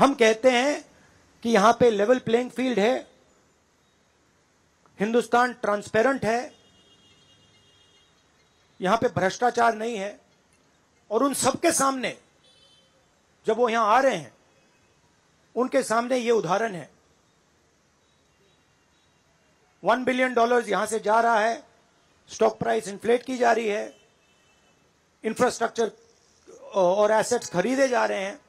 हम कहते हैं कि यहां पे लेवल प्लेइंग फील्ड है, हिंदुस्तान ट्रांसपेरेंट है, यहां पे भ्रष्टाचार नहीं है, और उन सबके सामने जब वो यहां आ रहे हैं उनके सामने ये उदाहरण है। $1 बिलियन यहां से जा रहा है, स्टॉक प्राइस इन्फ्लेट की जा रही है, इंफ्रास्ट्रक्चर और एसेट्स खरीदे जा रहे हैं।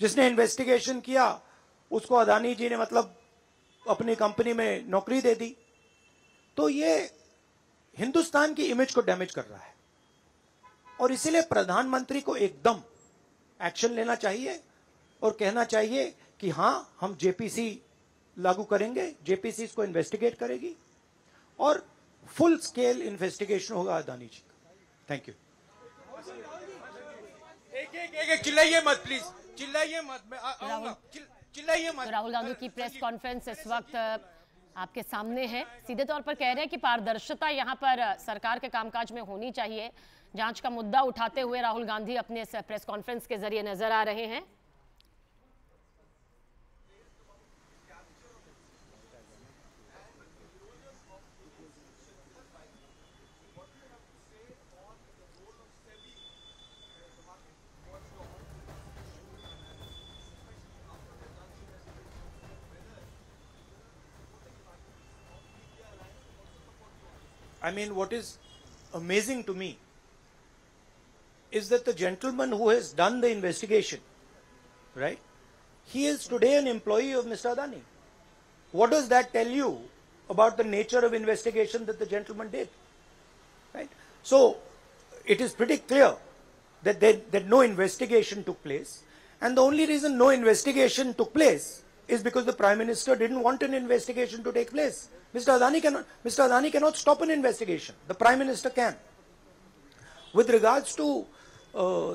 जिसने इन्वेस्टिगेशन किया उसको अदानी जी ने मतलब अपनी कंपनी में नौकरी दे दी। तो ये हिंदुस्तान की इमेज को डैमेज कर रहा है, और इसीलिए प्रधानमंत्री को एकदम एक्शन लेना चाहिए और कहना चाहिए कि हां, हम जेपीसी लागू करेंगे, जेपीसी इसको इन्वेस्टिगेट करेगी और फुल स्केल इन्वेस्टिगेशन होगा अदानी जी का। Thank you. एक चिल्लाइए मत प्लीज, चिल्लाइए मत, मैं आऊंगा, चिल्लाइए मत। तो राहुल गांधी की प्रेस कॉन्फ्रेंस इस वक्त आपके सामने है। सीधे तौर पर कह रहे हैं कि पारदर्शिता यहां पर सरकार के कामकाज में होनी चाहिए। जांच का मुद्दा उठाते हुए राहुल गांधी अपने प्रेस कॉन्फ्रेंस के जरिए नजर आ रहे हैं। I mean, what is amazing to me is that the gentleman who has done the investigation, right, he is today an employee of Mr. Adani. What does that tell you about the nature of investigation that the gentleman did? Right? So, it is pretty clear that no investigation took place, and the only reason no investigation took place is because the Prime Minister didn't want an investigation to take place. Mr. Adani cannot stop an investigation. The Prime Minister can. With regards to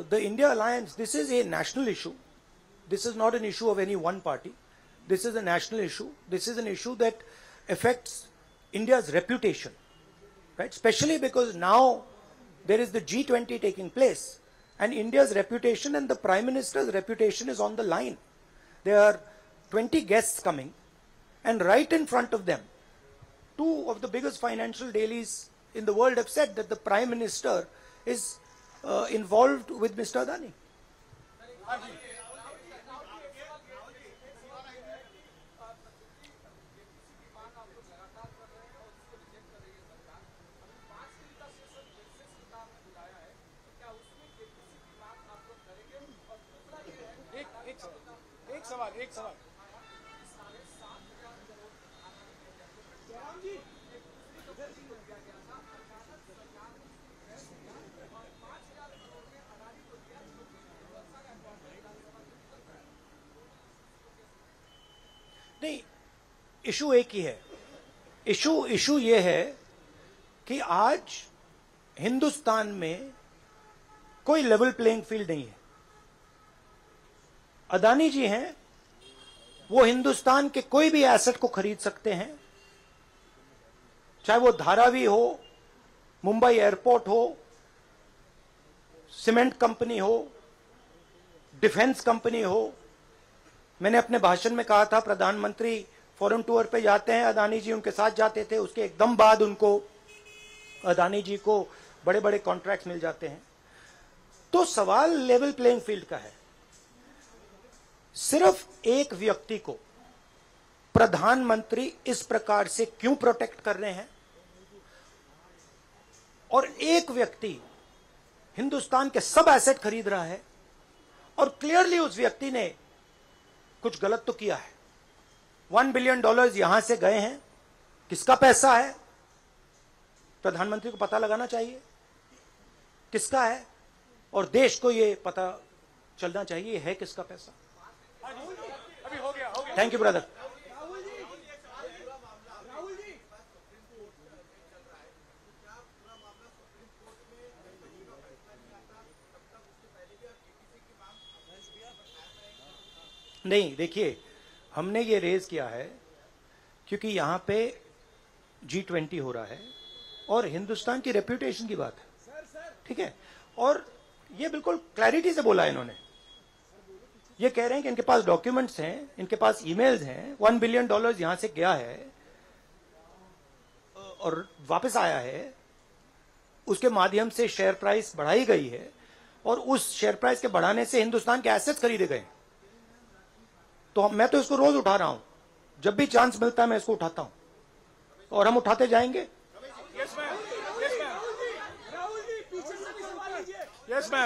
the India alliance, this is a national issue. This is not an issue of any one party. This is a national issue. This is an issue that affects India's reputation, right? Especially because now there is the G20 taking place, and India's reputation and the Prime Minister's reputation is on the line. There are 20 guests coming, and right in front of them, two of the biggest financial dailies in the world have said that the Prime Minister is involved with Mr. Adani. एक सवाल नहीं, issue एक ही है। Issue ये है कि आज हिंदुस्तान में कोई लेवल प्लेइंग फील्ड नहीं है। अदानी जी हैं, वो हिंदुस्तान के कोई भी एसेट को खरीद सकते हैं, चाहे वो धारावी हो, मुंबई एयरपोर्ट हो, सीमेंट कंपनी हो, डिफेंस कंपनी हो। मैंने अपने भाषण में कहा था प्रधानमंत्री फॉरेन टूर पे जाते हैं, अदानी जी उनके साथ जाते थे, उसके एकदम बाद उनको अदानी जी को बड़े बड़े कॉन्ट्रैक्ट्स मिल जाते हैं। तो सवाल लेवल प्लेइंग फील्ड का है। सिर्फ एक व्यक्ति को प्रधानमंत्री इस प्रकार से क्यों प्रोटेक्ट कर रहे हैं, और एक व्यक्ति हिंदुस्तान के सब एसेट खरीद रहा है, और क्लियरली उस व्यक्ति ने कुछ गलत तो किया है। $1 बिलियन यहां से गए हैं, किसका पैसा है? प्रधानमंत्री को पता लगाना चाहिए किसका है, और देश को यह पता चलना चाहिए है किसका पैसा। अभी हो गया। Thank you brother. नहीं, देखिए, हमने ये रेज किया है क्योंकि यहां पे G20 हो रहा है और हिंदुस्तान की रेप्यूटेशन की बात है, ठीक है, और ये बिल्कुल क्लैरिटी से बोला है इन्होंने। ये कह रहे हैं कि इनके पास डॉक्यूमेंट्स हैं, इनके पास ईमेल्स हैं, $1 बिलियन यहां से गया है और वापस आया है, उसके माध्यम से शेयर प्राइस बढ़ाई गई है और उस शेयर प्राइस के बढ़ाने से हिंदुस्तान के एसेट्स खरीदे गए। तो मैं तो इसको रोज उठा रहा हूं, जब भी चांस मिलता है मैं इसको उठाता हूं और हम उठाते जाएंगे। Yes ma'am.